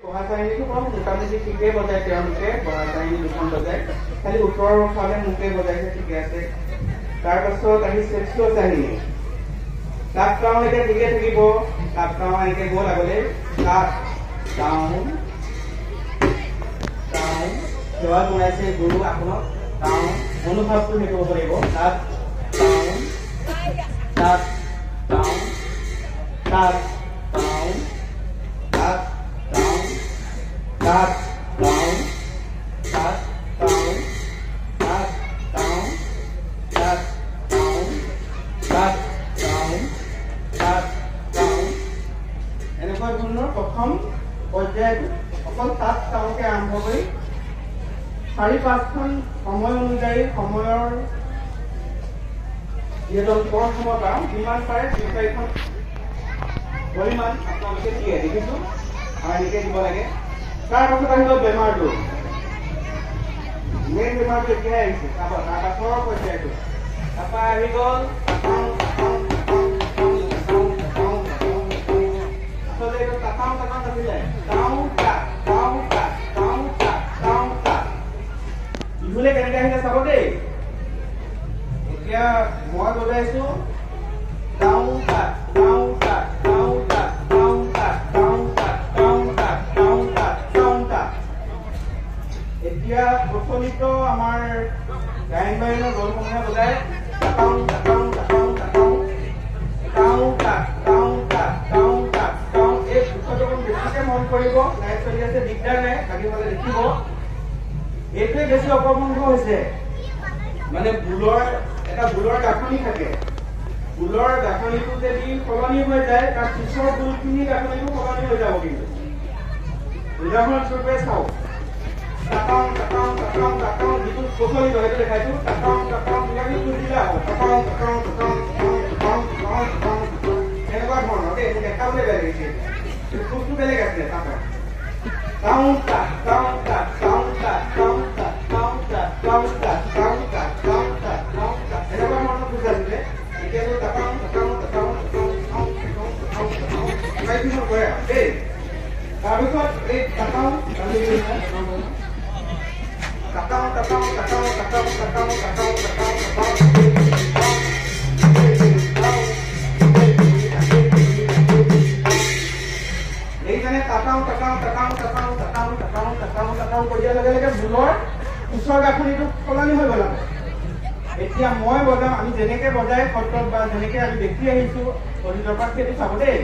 বহা চাইনিটো কম মোটামুটি ঠিকেই বজায় তেওঁলোকে বহা চাইনি দুখন বজায় খালি ওপৰৰ ফালে মুখে বজাইছে ঠিকে আছে তাৰপাছত আহিছে শ্ল' চাইনি কাপ ডাউন এতিয়া ঠিকে থাকিব কাপ ডাউন এনেকে গ'ল আগলৈ কাপ ডাউন ডাউন সেৱা জনাইছে গুৰু আপোনাক ডাউন অনুভৱটো হেৰি কৰিব লাগিব cup down cup down cup down cup down cup down cup down cup down cup down cup down cup down এনেকুৱা ধৰণৰ প্ৰথম পৰ্যায়টো অকল তাত তেওঁলোকে আৰম্ভ কৰি 4-5খন সময় অনুযায়ী সময়ৰ যিহেতু বৰ সময় পাওঁ যিমান পাৰে 3-4খন পৰিমাণ আপোনালোকে দিয়ে দেখিছোঁ আৰু এনেকৈ দিব লাগে তাৰপাছত আহিব বেমাৰটো মেইন বেমাৰটো এতিয়াহে আহিছে তাৰপাছৰ পৰ্যায়টো তাৰপৰা আহি গ'ল আচলতে এইটো টাটাও টাটা নাছিলে বিহুলে কেনেকৈ আহিলে চাব দেই এতিয়া মই বজাইছো এতিয়া প্ৰচলিত আমাৰ গায়ন বায়নৰ দলসমূহে বজায় এই বৃক্ষটো বেছিকে মন কৰিব লাইট চলি আছে দিগদাৰ নাই বাকী মানে দেখিব এইটোৱে বেছি অপভংগ হৈছে মানে এটা বুলৰ গাঁথনি থাকে বুলৰ গাঁথনিটো যদি সলনি হৈ যায় তাৰ পিছৰ বুলখিনি গাঁথনিটো সলনি হৈ যাব কিন্তু উদাহৰণস্বৰূপে চাওক যিটো প্ৰচলিত সেইটো দেখাইছো এনেকুৱা ধৰণৰ দেই দেখাবলৈ বেলেগ হৈছে খোজটো বেলেগ আছে তাৰপিছত এই এইকাৰণে কৰিয়াৰ লগে লগে বুলৰ ওচৰ গাঁথনিটো সলনি হৈ গ'ল এতিয়া মই বজাওঁ আমি যেনেকে বজাই সত্ৰত বা যেনেকে আমি দেখি আহিছো অতীতৰ পৰা সেইটো চাব দেই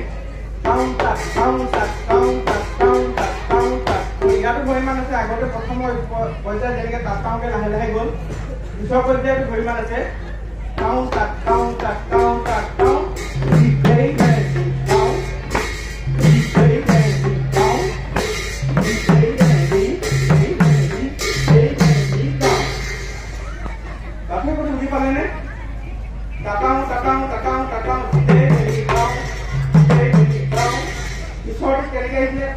ইয়াতো পৰিমাণ আছে আগতে প্ৰথমৰ পৰ্যায় যেনেকে তাতকে লাহে লাহে গ'ল পিছৰ পৰ্যায়তো পৰিমাণ আছে বুজি পালেনে পিছৰটো কেনেকে আহিছিলে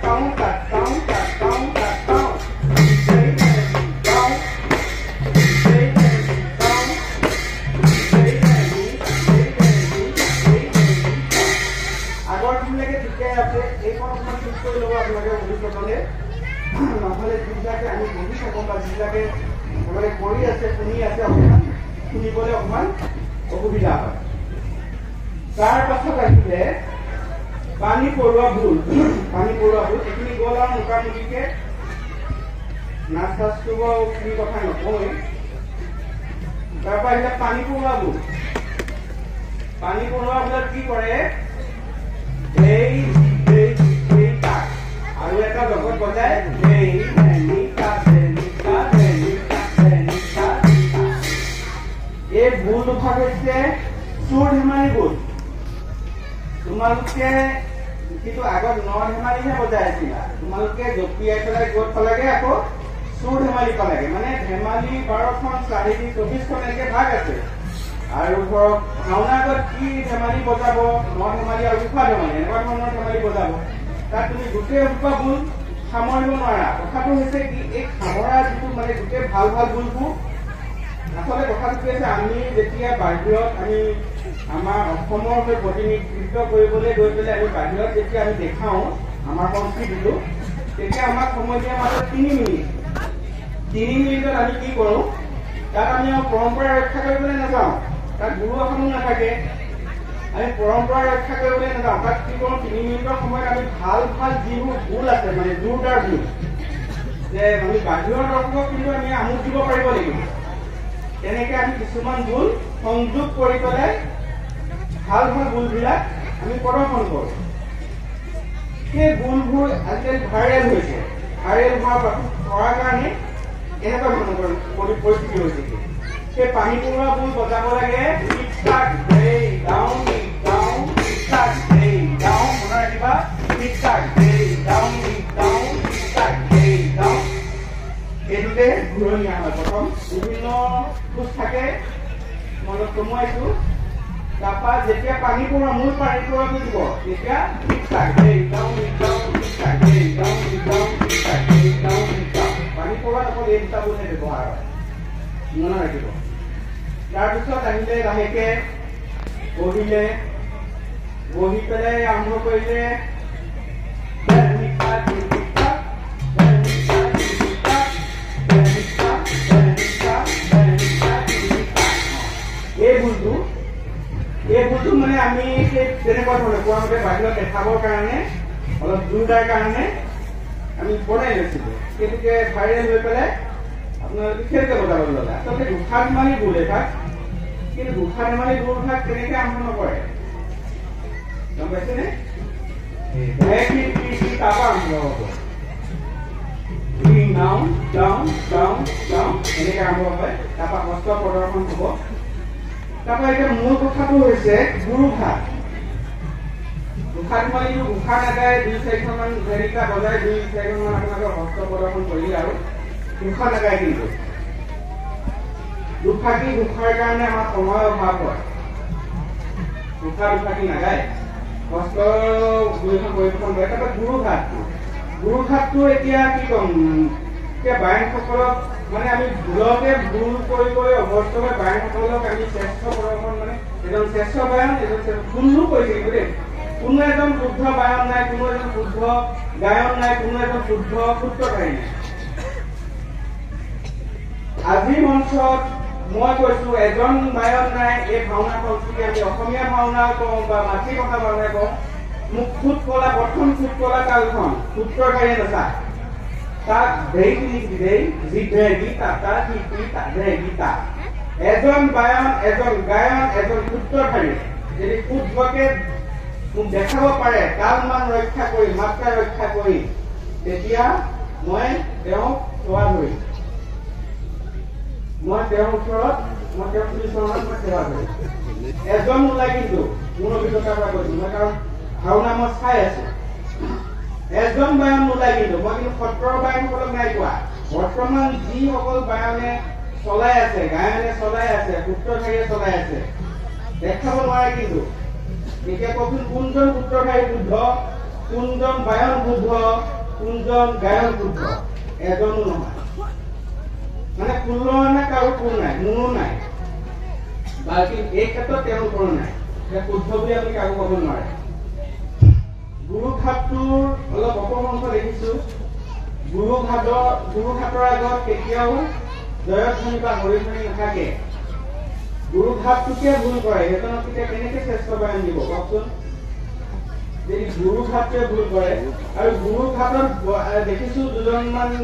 আগৰ যিবিলাকে ঠিকে আছে এইখন অকণমান ঠিক কৰি ল'ব আপোনালোকে ভৱিষ্যতলে নহ'লে যিবিলাকে আমি বহি থাকোঁ বা যিবিলাকে কৰি আছে শুনি আছে অকণমান শুনিবলৈ অকণমান অসুবিধা হয় তাৰ পাছত আহিলে পানী পৰুৱা ভুল এইখিনি গ'ল আৰু মোটামুটিকে নাচ চাচটো কি কথা নকয় তাৰপৰা আহিলে পানী পৰুৱা ভুলত কি কৰে আৰু এটা জগত বজায় এই ভুল দুভাগ হৈছে চুৰ ধেমালি ভুল তোমালোকে কিন্তু আগত ন ধেমালিহে বজাই আছিলা তোমালোকে জঁপিয়াই পেলাই গৈ পালাগে আকৌ চুৰ ধেমালি পালাগে মানে ধেমালি 12খন 24খন এনেকে ভাগ আছে আৰু ধৰক ভাওনা আগত কি ধেমালি বজাব ন ধেমালি আৰু উশাহ ধেমালি এনেকুৱা ধৰণৰ ধেমালি বজাব তাত তুমি গোটেই উশাহ ভুল সামৰিব নোৱাৰা কথাটো হৈছে কি এই সামৰা যিটো মানে গোটেই ভাল ভুলবোৰ আচলতে কথাটো কি আছে আমি যেতিয়া বাহিৰত আমি আমাৰ অসমৰ হৈ প্ৰতিনিধিত্ব কৰিবলৈ গৈ পেলাই আমি বাহিৰত যেতিয়া আমি দেখাওঁ আমাৰ সংস্কৃতিটো তেতিয়া আমাক সময় দিয়ে মাত্ৰ 3 মিনিট। 3 মিনিটত আমি কি কৰোঁ, তাত আমি পৰম্পৰা ৰক্ষা কৰিবলৈ নাযাওঁ, তাত গুৰু আসনো নাথাকে, আমি পৰম্পৰা ৰক্ষা কৰিবলৈ নাযাওঁ, তাত কি কৰোঁ 3 মিনিটৰ সময়ত আমি ভাল ভাল যিবোৰ ভুল আছে মানে জোৰদাৰ ভুল যে আমি বাহিৰৰ দৰ্শকক কিন্তু আমি আমোদ দিব পাৰিব লাগিব, তেনেকে আমি কিছুমান ভুল সংযোগ কৰি পেলাই ভাল ভাল ভুলবিলাক আমি প্ৰদৰ্শন কৰোঁ। সেই ভুলবোৰ আজিকালি ভাইৰেল হৈছে, ভাইৰেল হোৱাৰ কাৰণে এনেকুৱা ধৰণৰ পৰিস্থিতি হৈছে। সেই পানী পৰুৱা ভুল বজাব লাগে মনত ৰাখিবা, এইটোতে ঘূৰণীয়া হয়। প্ৰথম বিভিন্ন খোজ থাকে মনত কমোৱাইছো, তাৰপৰা যেতিয়া পানী পৰুৱা মূল পানী পৰুৱাটো দিব তেতিয়া পানী পৰুৱাত অকল এই দুটা ভুলহে ব্যৱহাৰ হয়, মনত ৰাখিব। তাৰপিছত আহিলে লাহেকে বহিলে, বহি পেলাই আৰম্ভ কৰিলে এই ভুলটো মানে আমি তেনেকুৱা ধৰণে কোৱা মতে বাহিৰত দেখাবৰ কাৰণে অলপ জোৰদাৰ কাৰণে আমি বনাই লৈছিলোঁ, সেইটোকে ভাইৰেল হৈ পেলাই আপোনালোকে খেলকে বজাবলৈ ল'লে। আচলতে দুখাত মাৰি ভুল এভাগ, কিন্তু দুখাত মাৰি ভুলভাগ তেনেকে আৰম্ভ নকৰে, গম পাইছেনে? তাৰপৰা আৰম্ভ হ'ব, এনেকে আৰম্ভ হয়, তাৰপৰা হস্ত প্ৰদৰ্শন হ'ব। তাৰপৰা এতিয়া মূল কথাটো হৈছে গুৰুঘাট। দুখাত মাৰিটো ঘোষা নাগায় 2-4খনমান ভেৰিকা বজাই 2-4খনমান আপোনালোকৰ হস্ত প্ৰদৰ্শন কৰিলে আৰু ঘোষা নাগায়, কিন্তু দুফাকি ঘোষাৰ কাৰণে আমাৰ সময়ৰ অভাৱ হয়, দুফাকি নাগায় হস্ত 2খন পৰিৱেশন কৰে। তাৰপৰা গুৰুঘাটটো এতিয়া কি ক'ম, এতিয়া বায়নসকলক মানে আমি ভুলকে ভুল কৰি কৰি অৱস্থা বায়নসকলক আমি শ্ৰেষ্ঠ প্ৰদৰ্শন মানে এজন শ্ৰেষ্ঠ বায়ন, এজন ভুলো কৰিছে কিন্তু দেই, কোনো এজন শুদ্ধ বায়ন নাই, কোনো এজন শুদ্ধ গায়ন নাই, কোনো এজন শুদ্ধ সূত্ৰধাৰী নাই। আজিৰ মঞ্চত মই কৈছো এজন বায়ন নাই। এই ভাওনা সংস্কৃতি আমি অসমীয়া ভাওনা কওঁ বা মাতৃভাষা ভাওনা কওঁ, মোক খুদ কলা প্ৰথম খুদ কলা তালখন সূত্ৰধাৰী নচা তাক এজন বায়ন, এজন গায়ন, এজন সূত্ৰধাৰী যদি শুদ্ধকে মোক দেখাব পাৰে, তাল মান ৰক্ষা কৰি মাত্ৰা ৰক্ষা কৰি, তেতিয়া মই তেওঁক সেৱা ধৰিম, মই তেওঁৰ ওচৰত মই তেওঁৰ চৰণত মই সেৱা ধৰিম। এজন ওলাই কিন্তু মোৰ অভিজ্ঞতাৰ পৰা কৈছো মই, কাৰণ ভাওনা মই চাই আছো, এজন বায়ন নোলায় কিন্তু মই কিন্তু সত্ৰৰ বায়নসকলক নাই কোৱা। বৰ্তমান যিসকল বায়নে চলাই আছে, গায়নে চলাই আছে, সূত্ৰধাৰীয়ে চলাই আছে, দেখাব নোৱাৰে কিন্তু। এতিয়া কওকচোন কোনজন সূত্ৰধাৰী শুদ্ধ, কোনজন বায়ন শুদ্ধ, কোনজন গায়ন শুদ্ধ? এজনো নহয়, মানে কোনো কাৰো কোন নাই, মোৰো নাই, বাকী এই ক্ষেত্ৰত তেওঁলোকৰো নাই, শুদ্ধ বুলি আপুনি কাকো ক'ব নোৱাৰে। গুৰুঘাটটোৰ অলপ অপভ্ৰংশ দেখিছো। গুৰুঘাটৰ আগত কেতিয়াও জয়ধ্বনি বা হৰিধ্বনি নাথাকে। গুৰুঘাটটোকে ভুল কৰে, সেইজনক তেতিয়া কেনেকে শ্ৰেষ্ঠ বায়ন দিব কওকচোন? যদি গুৰুঘাটটোৱে ভুল কৰে, আৰু গুৰুঘাটত দেখিছো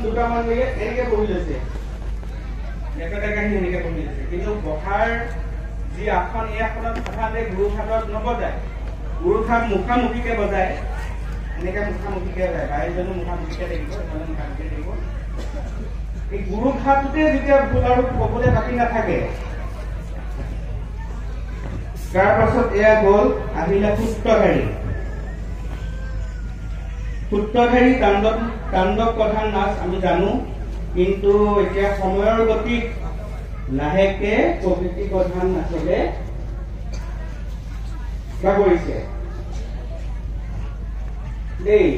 দুটামান এনেকে বহি লৈছে, একেটা কাহিনী এনেকে বহি লৈছে, কিন্তু বহাৰ যি আসন, এই আসনত সাধাৰণতে গুৰুঘাটত নবজায়, গুৰুঘাট মুখামুখিকে বজায়, এনেকে মুখামুখিকে যায়, বাহিৰজনো মুখামুখিকে থাকিব, এজনে মুখামুখিকে থাকিব। এই গুৰুঘাটটোতে যেতিয়া ভুল আৰু কবলৈ বাকী নাথাকে, তাৰ পাছত এয়া গ'ল, আহিলে সূত্ৰধাৰী। সূত্ৰধাৰী তাণ্ডৱ প্ৰধান নাচ আমি জানো, কিন্তু এতিয়া সময়ৰ গতিত লাহেকে প্ৰকৃতি প্ৰধান নাচলে কৰিছে দেই।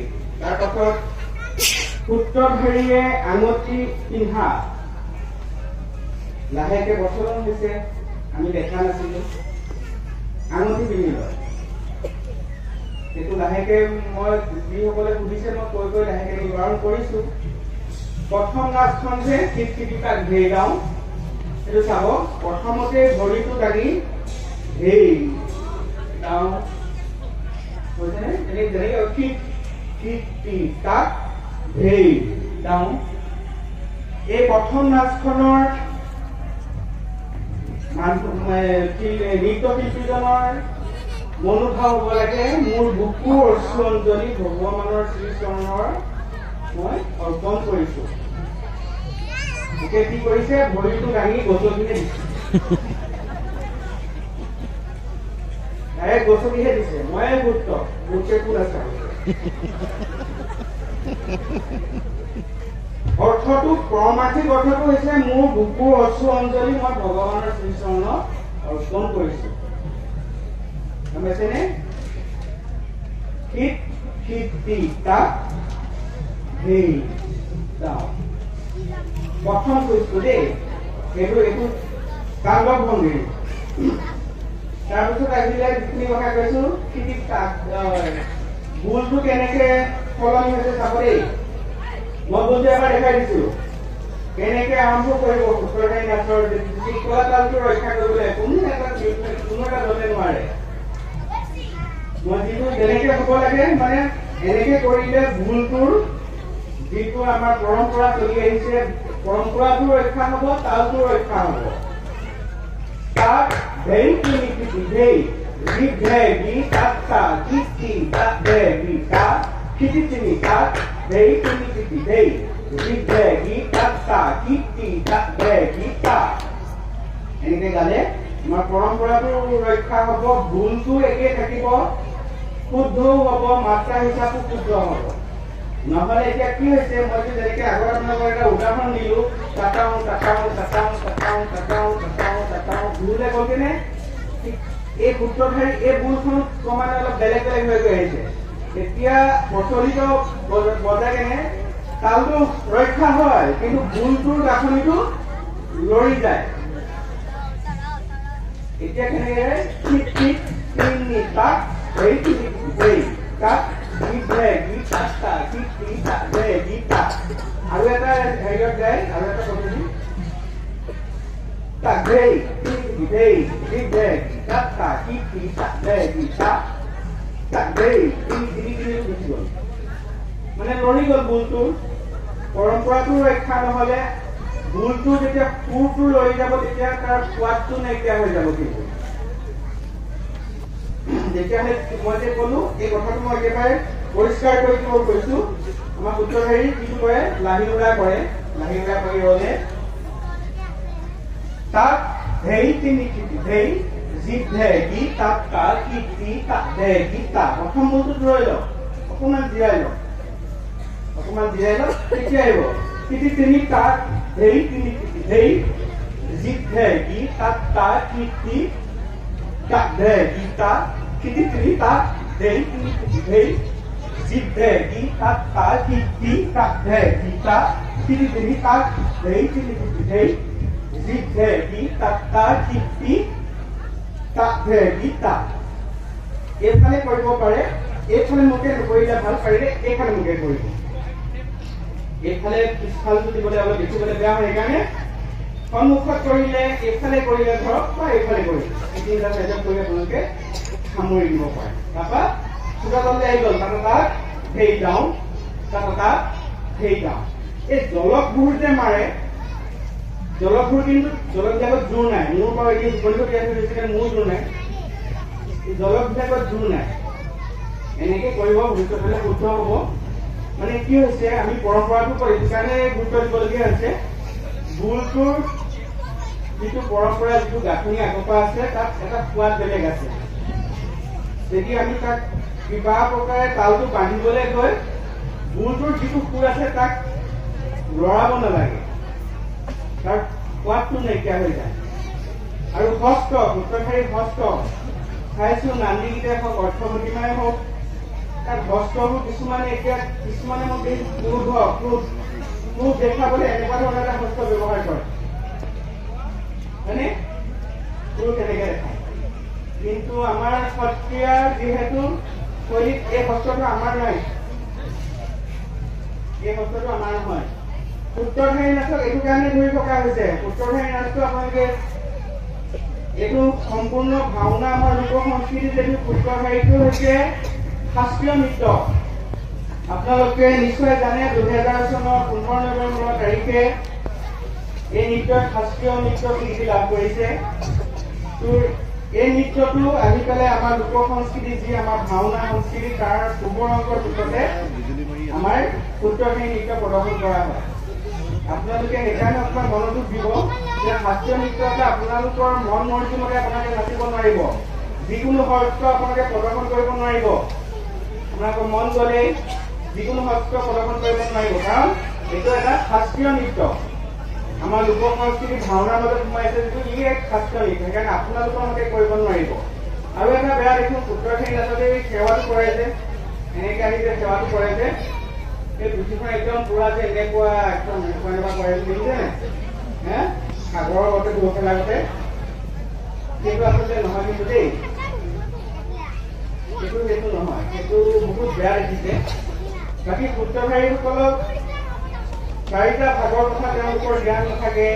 তাৰ পাছত সূত্ৰধাৰীয়ে আঙুঠি পিন্ধা লাহেকে প্ৰচলন হৈছে, আমি দেখা নাছিলো, আঙুঠি পিন্ধি লয়। সেইটো লাহেকে মই যিসকলে সুধিছে মই কৈ কৈ লাহেকে বিৱৰণ কৰিছো। প্ৰথম নাচখন যে খিটখিটিকাক ধেই গাওঁ, সেইটো চাব। প্ৰথমতে ভৰিটো দাঙি ধেই গাওঁ, বুজিছেনে? যেনেকে খিটখিটিকাক ধেই গাওঁ। এই প্ৰথম নাচখনৰ নৃত্যশিল্পীজনৰ মনোভাৱ হ'ব লাগে, মোৰ বুকুৰ অশ্ৰু অঞ্জলি ভগৱানৰ শ্ৰীচৰণৰ মই অৰ্পণ কৰিছো। এতিয়া কি কৰিছে, ভৰিটো দাঙি গছকিহে দিছে, ডাইৰেক্ট গছকিহে দিছে। ময়ে গুৰুত্ব গোটেই কোন আছে। অৰ্থটো পৰমাৰ্থিক অৰ্থটো হৈছে মোৰ বুকুৰ অশ্ৰু অঞ্জলি মই ভগৱানৰ শ্ৰীচৰণত অৰ্পণ কৰিছো। গম পাইছেনে? প্ৰথম কৈছো দেই, এইটো কাণ্ডৱ ভংগী। তাৰপিছত আহিলে যিখিনি কথা কৈছো, ভুলটো কেনেকে সলনি হৈছে চাব দেই। মই বুজি এবাৰ দেখাই দিছো কেনেকে আৰম্ভ কৰিব সূত্ৰধাৰী নাচৰ কলা তালটো ৰক্ষা কৰিবলৈ কোনো এটা দলে নোৱাৰে। মই যিটো যেনেকে হ'ব লাগে, মানে এনেকে কৰিলে ভুলটোৰ যিটো আমাৰ পৰম্পৰা চলি আহিছে, পৰম্পৰাটো ৰক্ষা হ'ব, তালটো ৰক্ষা হ'ব। তাত ধেই তিনি কৃতি ধেই যি ধে গি তাত তা কৃতি তাত ধে গি তা কৃতি তিনি তাত ধেই তিনি কৃতি ধেই যি ধে গি তাত তা কৃতি তাত ধে গি তা। এনেকে গালে আমাৰ পৰম্পৰাটো ৰক্ষা হ'ব, ভুলটো একে থাকিব, শুদ্ধও হ'ব, মাত্ৰা হিচাপো শুদ্ধ হ'ব। নহ'লে এতিয়া কি হৈছে, মই যেনেকে আগত আপোনালোকৰ এটা উদাহৰণ দিলো, তাতাও তাতাও তাতাও তাতাও তাতাও তাতাও তাতাও ভুলে গ'ল কেনে এই সূত্ৰধাৰী এই ভুলখন ক্ৰমান্বয়ে অলপ বেলেগ বেলেগ হৈ গৈ আহিছে। এতিয়া প্ৰচলিত বজাই কেনে তালটো ৰক্ষা হয়, কিন্তু ভুলটোৰ গাঁথনিটো লৰি যায়। এতিয়া কেনেকে ঠিক ঠিক তিনি তাক ধেই তিনি ধেই তাক ধে গি তাক তা কৃতি তাক ধে গি তাক। আৰু এটা হেৰিয়ত যায়, আৰু এটা পদ্ধতি তাক ধেই তিনি ধেই যি ধে গি তাক তা কৃতি তাক ধে গি তাক তাক ধেই তিনি তিনি তিনি গুচি গ'ল, মানে লৰি গ'ল ভুলটোৰ। পৰম্পৰাটো ৰক্ষা নহ'লে ভুলটো যেতিয়া সুৰটো লৰি যাব, তেতিয়া তাৰ সোৱাদটো নাইকিয়া হৈ যাব। কিন্তু তেতিয়াহ'লে মই যে ক'লো এই কথাটো মই একেবাৰে পৰিষ্কাৰ কৰি দিব কৈছো। আমাৰ সূত্ৰধাৰী যিটো কৰে লাহি উৰা কৰে, লাহি উৰা কৰি ৰ'লে তাত ধেই তিনি কৃতি ধেই যি ধে গি তাত তা কৃতি তাত ধে গি তা। প্ৰথম মূলটো ধৰি লওক, অকণমান জিৰাই লওক, অকণমান জিৰাই লওক, তেতিয়া আহিব কৃতি তিনি তাত ধেই তিনি কৃতি ধেই যি ধে গি তাত তা কৃতি তাত ধে গি তা কৃতি তিনি তাত ধেই তিনি কৃতি ধেই যি ধে গি তাত তা কৃতি তাত ধে গি তা কৃতি তিনি তাত ধেই তিনি কৃতি ধেই যি ধে গি তাত তা কৃতি তাত ধে গি তা। এইফালে কৰিব পাৰে, এইফালে মুখে নকৰিলে ভাল, পাৰিলে এইফালে মুখে কৰিব। এইফালে পিছফালটো দিবলৈ অলপ দেখিবলৈ বেয়া হয়, সেইকাৰণে সন্মুখত কৰিলে এইফালে কৰিলে ধৰক, বা এইফালে কৰিলে এই তিনিটা চাইজত কৰি আপোনালোকে সামৰি দিব পাৰে। তাৰপৰা চোকা তলতে আহি গ'ল, তাত তাত ধেই যাওঁ, তাত তাত ধেই যাওঁ। এই জলকবোৰ যে মাৰে, জলকবোৰ কিন্তু জলকবিলাকত জোৰ নাই। মোৰ বাৰু এই উপনিষদ দিয়া হৈছে, মোৰ জোৰ নাই, জলকবিলাকত জোৰ নাই। এনেকে কৰিব, গুৰুত্ব দিলে শুদ্ধ হ'ব। মানে কি হৈছে, আমি পৰম্পৰাটো কৰিছো কাৰণে গুৰুত্ব দিবলগীয়া হৈছে। ভুলটোৰ যিটো পৰম্পৰা, যিটো গাঁথনি আগৰ পৰা আছে, তাত এটা সোৱাদ বেলেগ আছে। যদি আমি তাক কিবা প্ৰকাৰে তালটো বান্ধিবলৈ গৈ ভুলটোৰ যিটো সুৰ আছে তাক লৰাব নালাগে, তাৰ সোৱাদটো নাইকিয়া হৈ যায়। আৰু হস্ত, সূত্ৰধাৰী হস্ত চাইছো, নান্দিকেইটাই হওক, অৰ্থমতিমাই হওক, তাত হস্তবোৰ কিছুমানে এতিয়া কিছুমানে মোক এই ক্ৰোধ দেখাবলৈ এনেকুৱা ধৰণৰ এটা হস্ত ব্যৱহাৰ কৰে, হয়নে? ক্ৰোধ এনেকে দেখায়। কিন্তু আমাৰ সত্ৰীয়াৰ যিহেতু শৈলীত এই শস্ত্ৰটো আমাৰ নাই, এই শস্ত্ৰটো আমাৰ নহয়। সূত্ৰধাৰী নাচক এইটো কাৰণে ধৰি থকা হৈছে। সূত্ৰধাৰী নাচটো আপোনালোকে এইটো সম্পূৰ্ণ ভাওনা আমাৰ লোক সংস্কৃতিত এইটো সূত্ৰধাৰীটো হৈছে শাস্ত্ৰীয় নৃত্য। আপোনালোকে নিশ্চয় জানে 2000 চনৰ 15 নৱেম্বৰ তাৰিখে এই নৃত্যত শাস্ত্ৰীয় নৃত্য স্বীকৃতি লাভ কৰিছে। এই নৃত্যটো আহি পেলাই আমাৰ লোক সংস্কৃতি যি আমাৰ ভাওনা সংস্কৃতি তাৰ পূৰ্বৰ অংকৰ ভিতৰতে আমাৰ সূত্ৰধাৰী নৃত্য প্ৰদৰ্শন কৰা হয়। আপোনালোকে সেইকাৰণে অকণমান মনোযোগ দিব যে শাস্ত্ৰীয় নৃত্যতে আপোনালোকৰ মন মৰ্জিমতে আপোনালোকে নাচিব নোৱাৰিব, যিকোনো শস্ত্ৰ আপোনালোকে প্ৰদৰ্শন কৰিব নোৱাৰিব। আপোনালোকৰ মন গ'লে যিকোনো শস্ত্ৰ প্ৰদৰ্শন কৰিব নোৱাৰিব, কাৰণ এইটো এটা শাস্ত্ৰীয় নৃত্য। আমাৰ লোক সংস্কৃতি ভাওনাৰ মাজত সোমাইছে যিটো ই এক শাস্ত্ৰীয় নৃত্য, সেইকাৰণে আপোনালোকৰ মতে কৰিব নোৱাৰিব। আৰু এটা বেয়া দেখোন সূত্ৰধাৰী নাচতে সেৱাটো কৰে যে, এনেকে আহি যে সেৱাটো কৰে যে, এই পুথিখন একদম পুৰা যে এনেকুৱা একদম এনেকুৱা কৰে দেখিছে হে সাগৰৰ গতে দুখেলা গতে, সেইটো আচলতে নহয় কিন্তু দেই, সেইটো নহয়, সেইটো বহুত বেয়া দেখিছে। বাকী সূত্ৰধাৰীসকলক 4টা ভাগৰ কথা তেওঁলোকৰ জ্ঞান নাথাকে,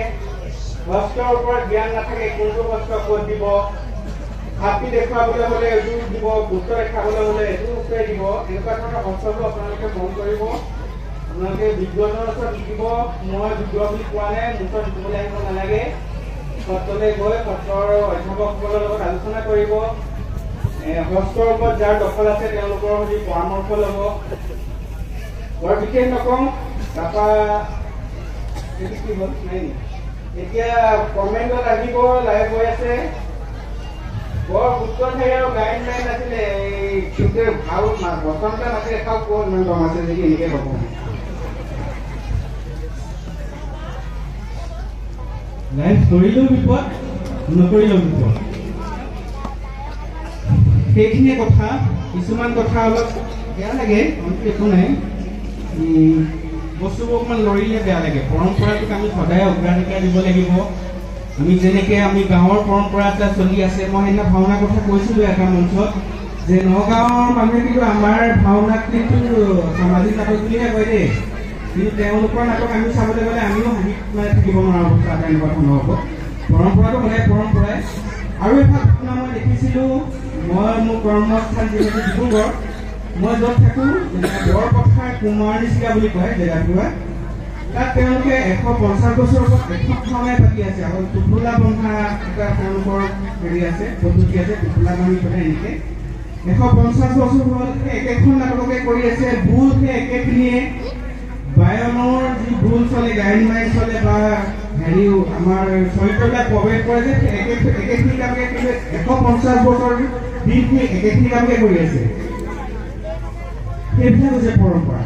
শস্ত্ৰৰ ওপৰত জ্ঞান নাথাকে, কোনটো শস্ত্ৰ ক'ত দিব, হাতী দেখুৱাবলৈ হ'লে এইটো দিব, পুত্ৰ দেখাবলৈ হ'লে এইটো উত্তৰে দিব। এনেকুৱা ধৰণৰ শস্ত্ৰবোৰ আপোনালোকে মন কৰিব। আপোনালোকে বিজ্ঞজনৰ ওচৰত শিকিব। মই বিজ্ঞ বুলি কোৱা নাই, মোৰ ওচৰত শিকিবলৈ আহিব নালাগে। সত্ৰলৈ গৈ সত্ৰৰ অধ্যাপকসকলৰ লগত আলোচনা কৰিব। শস্ত্ৰৰ ওপৰত যাৰ দখল আছে তেওঁলোকৰ সৈতে পৰামৰ্শ ল'ব। বৰ বিশেষ নকওঁ। তাৰপৰা এইটো কি হ'ল নাই নি, এতিয়া কমেণ্টত আহিব, লাইভ হৈ আছে। বৰ সূত্ৰধাৰী আৰু গায়ন বায়ন নাছিলে, কিন্তু ভাল বচন এটা নাছিলে। চাওক ক'ত ইমান দম আছে যদি এনেকে হ'ব। লাইভ কৰিলেও বিপদ, নকৰিলেও বিপদ। সেইখিনিয়ে কথা। কিছুমান কথা অলপ বেয়া লাগে, একো নাই। বস্তুবোৰ অকণমান লৰিলে বেয়া লাগে। পৰম্পৰাটোক আমি সদায় অগ্ৰাধিকাৰ দিব লাগিব। আমি যেনেকে আমি গাঁৱৰ পৰম্পৰা এটা চলি আছে। মই সেইদিনা ভাওনাৰ কথা কৈছিলোঁ এটা মঞ্চত, যে নগাঁৱৰ মানুহে কিন্তু আমাৰ ভাওনাক কিন্তু সামাজিক নাটক বুলিহে কয় দেই, কিন্তু তেওঁলোকৰ নাটক আমি চাবলৈ গ'লে আমিও হাঁহি থাকিব নোৱাৰা অৱস্থা এটা এনেকুৱা ধৰণৰ হ'ব। পৰম্পৰাটো সদায় পৰম্পৰাই। আৰু এভাগ ঘটনা মই দেখিছিলোঁ। মই মোৰ কৰ্মস্থান যিহেতু ডিব্ৰুগড়, মই য'ত থাকোঁ বৰপথাৰ কুমাৰনিচিকা বুলি কয় জেগাটুকুৰা, তাত তেওঁলোকে 150 বছৰৰ পৰা এখন ভাওনাই পাতি আছে। আৰু টোপোলা বন্ধা এটা তেওঁলোকৰ হেৰি আছে, পদ্ধতি আছে, টোপোলা বান্ধি পেলাই এনেকৈ 150 বছৰ হ'ল সেই একেখন নাটককে কৰি আছে। ভুল সেই একেখিনিয়ে, বায়নৰ যি ভুল চলে, গায়ন বায়ন চলে বা হেৰি আমাৰ চৰিত্ৰবিলাক প্ৰৱেশ কৰে যে একেখিনি কামকে, কিন্তু 150 বছৰ দিন সেই একেখিনি কামকে কৰি আছে। সেইবিলাক হৈছে পৰম্পৰা।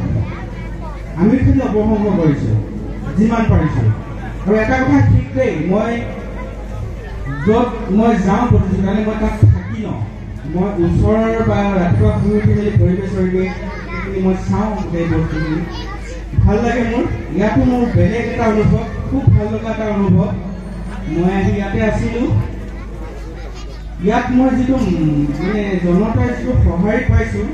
আমি খালি অপভংগ কৰিছোঁ যিমান পাৰিছোঁ। আৰু এটা কথা ঠিক দেই, মই য'ত মই যাওঁ প্ৰতিযোগিতালৈ মই তাত থাকি লওঁ। মই ওচৰৰ বা ৰাতিপুৱা শুই উঠি মেলি পৰিৱেশ এইখিনি মই চাওঁ। গোটেই বস্তুখিনি ভাল লাগে মোৰ। ইয়াতো মোৰ বেলেগ এটা অনুভৱ, খুব ভাল লগা এটা অনুভৱ। মই আহি ইয়াতে আছিলোঁ। ইয়াত মই যিটো মানে জনতাৰ যিটো সঁহাৰি পাইছোঁ,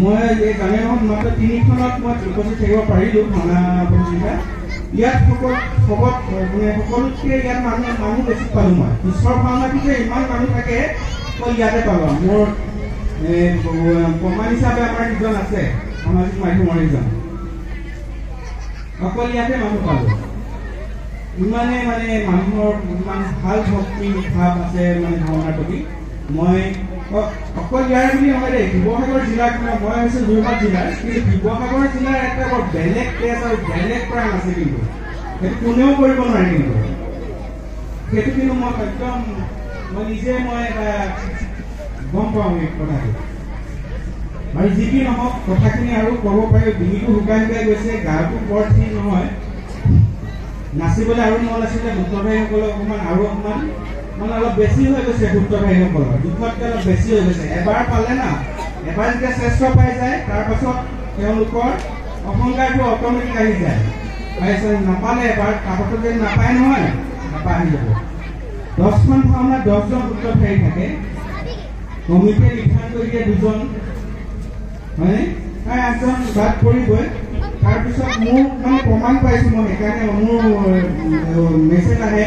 মই এই গানে মাহত মাত্ৰ 3খনত মই উপস্থিত থাকিব পাৰিলোঁ ভাওনা প্ৰতিযোগিতা। ইয়াত সকলোতকৈ ইয়াত মানুহ বেছি পালোঁ মই। পিছৰ ভাওনাটোতে ইমান মানুহ থাকে, মই ইয়াতে পালোঁ। মোৰ প্ৰমাণ হিচাপে আমাৰ যিজন আছে সামাজিক মাধ্যমৰ এজন, অকল ইয়াতে মানুহ পালোঁ। ইমানে মানে মানুহৰ ইমান ভাল ভক্তি ভাৱ আছে মানে ভাওনাৰ প্ৰতি। মই অকল ইয়াৰ বুলি নহয় দেই, শিৱসাগৰ জিলাখনৰ, মই হৈছোঁ যোৰহাট জিলাৰ, কিন্তু শিৱসাগৰ জিলাৰ এটা বৰ বেলেগ তেজ আৰু বেলেগ প্ৰাণ আছে। কিন্তু সেইটো কোনেও কৰিব নোৱাৰে। কিন্তু সেইটো কিন্তু মই একদম মই নিজে এটা গম পাওঁ এই কথাটো। আৰু যি কি নহওক কথাখিনি আৰু ক'ব পাৰি। ডিঙিটো শুকাই শুকাই গৈছে, গাটো বৰ ঠিক নহয়। নাচিবলৈ আৰু মন আছিলে। সূত্ৰধাৰীসকলক অকণমান মানে অলপ বেছি হৈ গৈছে। সূত্ৰধাৰীসকলৰ দুখতকৈ অলপ বেছি হৈ গৈছে। এবাৰ পালে না, এবাৰ যেতিয়া শ্ৰেষ্ঠ পাই যায়, তাৰপাছত তেওঁলোকৰ অহংকাৰটো অট'মেটিক আহি যায়। নাপালে এবাৰ, তাৰপাছত যদি নাপায় নহয়, নাপায় আহি যাব। 10খন ভাওনাত 10জন সূত্ৰধাৰী থাকে। কমিটিয়ে নিৰ্ধাৰণ কৰি দিয়ে 2জন। হয়নে? আঠজন বাদ পৰিবই। তাৰপিছত মোৰ মানে প্ৰমাণ পাইছোঁ মই, সেইকাৰণে মোৰ মেছেজ আহে